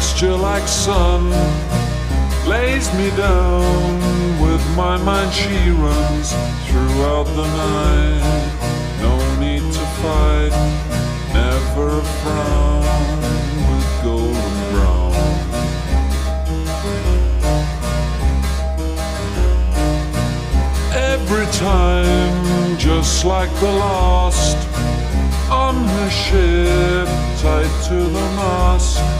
texture like sun lays me down. With my mind she runs throughout the night. No need to fight, never a frown, with golden brown. Every time, just like the last, on her ship, tied to the mast,